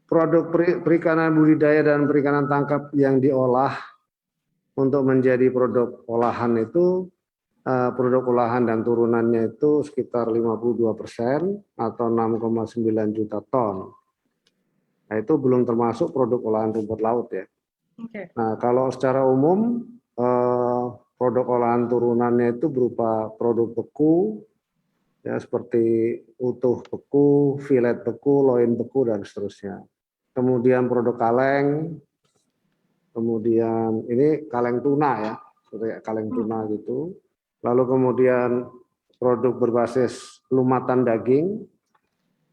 produk perikanan budidaya dan perikanan tangkap yang diolah untuk menjadi produk olahan itu, produk olahan dan turunannya itu sekitar 52% atau 6,9 juta ton. Nah, itu belum termasuk produk olahan rumput laut ya. Oke. Nah, kalau secara umum produk olahan turunannya itu berupa produk beku, ya seperti utuh beku, filet beku, loin beku dan seterusnya. Kemudian produk kaleng, kemudian ini kaleng tuna ya, seperti kaleng tuna gitu. Lalu kemudian produk berbasis lumatan daging,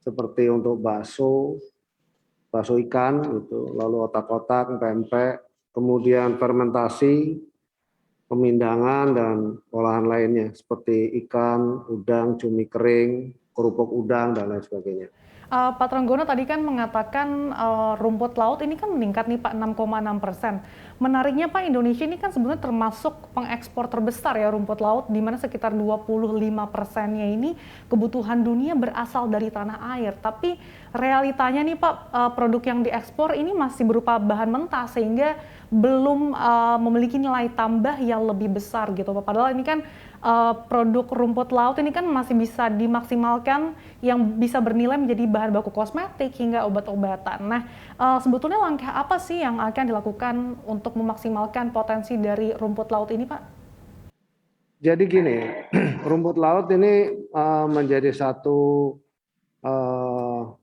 seperti untuk bakso ikan gitu, lalu otak-otak, pempek, kemudian fermentasi, pemindangan dan olahan lainnya seperti ikan, udang, cumi kering, kerupuk udang dan lain sebagainya. Pak Trenggono tadi kan mengatakan rumput laut ini kan meningkat nih Pak 6,6%. Menariknya Pak, Indonesia ini kan sebenarnya termasuk pengekspor terbesar ya rumput laut, di mana sekitar 25%-nya ini kebutuhan dunia berasal dari tanah air. Tapi realitanya nih Pak, produk yang diekspor ini masih berupa bahan mentah sehingga belum memiliki nilai tambah yang lebih besar gitu Pak. Padahal ini kan produk rumput laut ini kan masih bisa dimaksimalkan yang bisa bernilai menjadi bahan baku kosmetik hingga obat-obatan. Nah, sebetulnya langkah apa sih yang akan dilakukan untuk memaksimalkan potensi dari rumput laut ini, Pak? Jadi gini, rumput laut ini menjadi satu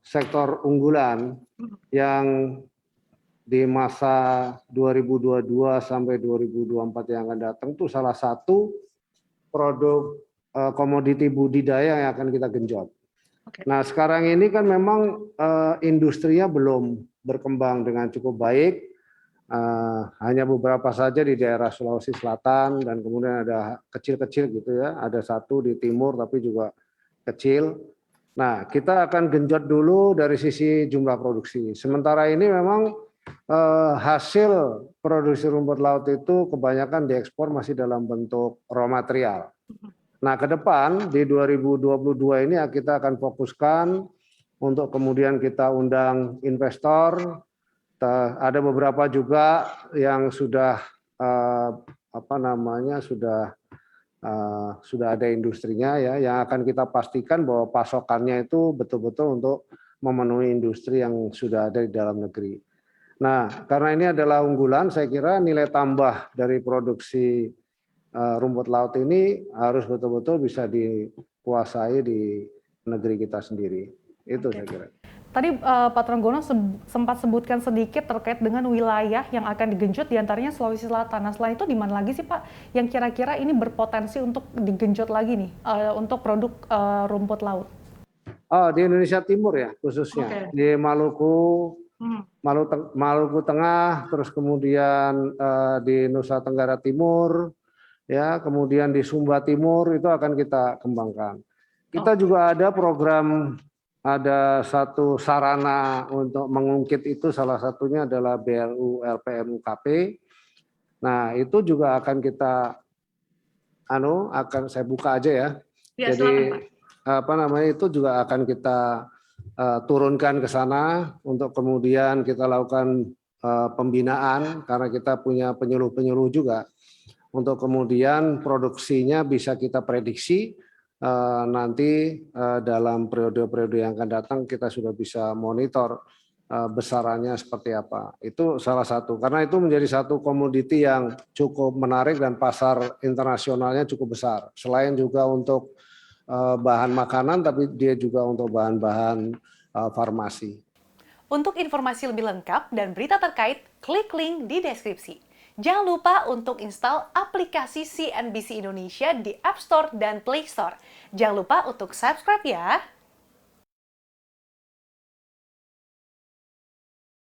sektor unggulan yang di masa 2022 sampai 2024 yang akan datang itu salah satu produk komoditi budidaya yang akan kita genjot. Nah, sekarang ini kan memang industrinya belum berkembang dengan cukup baik. Hanya beberapa saja di daerah Sulawesi Selatan dan kemudian ada kecil-kecil gitu ya. Ada satu di timur tapi juga kecil. Nah, kita akan genjot dulu dari sisi jumlah produksi. Sementara ini memang hasil produksi rumput laut itu kebanyakan diekspor masih dalam bentuk raw material. Nah, ke depan di 2022 ini kita akan fokuskan untuk kemudian kita undang investor. Ada beberapa juga yang sudah sudah ada industrinya ya, yang akan kita pastikan bahwa pasokannya itu betul-betul untuk memenuhi industri yang sudah ada di dalam negeri. Nah, karena ini adalah unggulan, saya kira nilai tambah dari produksi rumput laut ini harus betul-betul bisa dikuasai di negeri kita sendiri. Itu saya kira. Tadi Pak Trenggono sempat sebutkan sedikit terkait dengan wilayah yang akan digenjot, diantaranya Sulawesi Selatan. Nah, selain itu di mana lagi sih Pak yang kira-kira ini berpotensi untuk digenjot lagi nih untuk produk rumput laut? Oh, di Indonesia Timur ya khususnya. Di Maluku, Maluku Tengah, terus kemudian di Nusa Tenggara Timur, ya, kemudian di Sumba Timur itu akan kita kembangkan. Kita juga ada program, ada satu sarana untuk mengungkit itu, salah satunya adalah BLU LPM UKP. Nah, itu juga akan kita akan saya buka aja ya. Jadi itu juga akan kita turunkan ke sana untuk kemudian kita lakukan pembinaan karena kita punya penyuluh-penyuluh juga untuk kemudian produksinya bisa kita prediksi nanti dalam periode-periode yang akan datang kita sudah bisa monitor besarannya seperti apa. Itu salah satu karena itu menjadi satu komoditi yang cukup menarik dan pasar internasionalnya cukup besar. Selain juga untuk bahan makanan tapi dia juga untuk bahan-bahan farmasi. Untuk informasi lebih lengkap dan berita terkait, klik link di deskripsi. Jangan lupa untuk install aplikasi CNBC Indonesia di App Store dan Play Store. Jangan lupa untuk subscribe ya.